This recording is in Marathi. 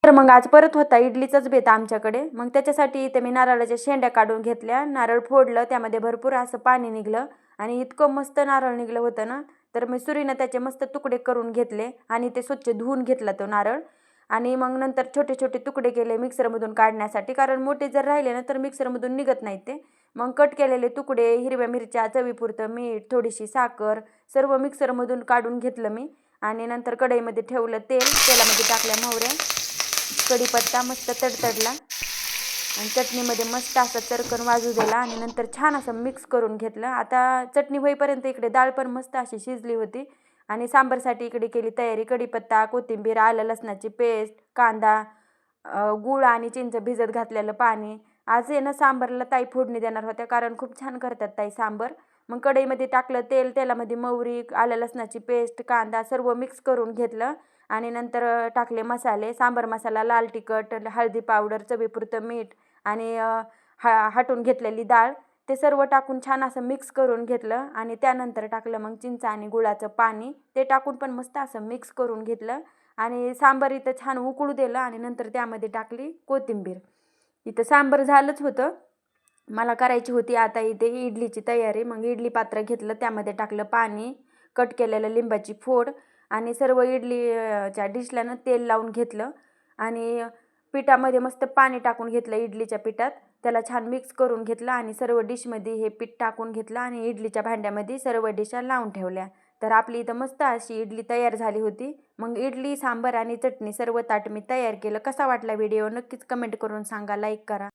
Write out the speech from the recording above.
तर मग आज परत होता इडलीचाच बेत आमच्याकडे। मग त्याच्यासाठी इथे मी नारळाच्या शेंड्या काढून घेतल्या, नारळ फोडलं, त्यामध्ये भरपूर असं पाणी निघलं आणि इतकं मस्त नारळ निघलं होतं ना, तर मी सुरीनं त्याचे मस्त तुकडे करून घेतले आणि ते स्वच्छ धुवून घेतला तो नारळ आणि मग नंतर छोटे छोटे तुकडे केले मिक्सरमधून काढण्यासाठी, कारण मोठे जर राहिले ना तर मिक्सरमधून निघत नाहीत ते। मग कट केलेले तुकडे, हिरव्या मिरच्या, चवीपुरतं मीठ, थोडीशी साखर सर्व मिक्सरमधून काढून घेतलं मी आणि नंतर कढईमध्ये ठेवलं तेल, तेलामध्ये टाकल्या मोहऱ्या, कढीपत्ता मस्त तडतडला आणि चटणीमध्ये मस्त असं चरकन वाजू दिला आणि नंतर छान असं मिक्स करून घेतलं। आता चटणी होईपर्यंत इकडे डाळ पण मस्त अशी शिजली होती आणि सांबारसाठी इकडे केली तयारी। कढीपत्ता, कोथिंबीर, आलं लसणाची पेस्ट, कांदा, गूळ आणि चिंच भिजत घातलेलं पाणी। आज आहे ना सांबारला ताई फोडणी देणार होत्या, कारण खूप छान करतात ताई सांबार। मग कढईमध्ये टाकलं तेल, तेलामध्ये मोहरी, आलं लसणाची पेस्ट, कांदा सर्व मिक्स करून घेतलं आणि नंतर टाकले मसाले, सांबार मसाला, लाल तिखट, हळदी पावडर, चवीपुरतं मीठ आणि हटून घेतलेली डाळ, ते सर्व टाकून छान असं मिक्स करून घेतलं आणि त्यानंतर टाकलं मग चिंच आणि गुळाचं पाणी, ते टाकून पण मस्त असं मिक्स करून घेतलं आणि सांबार इथं छान उकळू दिलं आणि नंतर त्यामध्ये टाकली कोथिंबीर। इथं सांबार झालंच होतं, मला करायची होती आता इथे इडलीची तयारी। मग इडली पात्र घेतलं, त्यामध्ये टाकलं पाणी, कट केलेलं लिंबाची फोड आणि सर्व इडलीच्या डिशला ना तेल लावून घेतलं आणि पिठामध्ये मस्त पाणी टाकून घेतलं इडलीच्या पिठात, त्याला छान मिक्स करून घेतलं आणि सर्व डिशमध्ये हे पीठ टाकून घेतलं आणि इडलीच्या भांड्यामध्ये सर्व डिशा लावून ठेवल्या। तर आपली इथं मस्त अशी इडली तयार झाली होती। मग इडली, सांबार आणि चटणी सर्व ताट मी तयार केलं। कसा वाटला व्हिडिओ नक्कीच कमेंट करून सांगा, लाईक करा।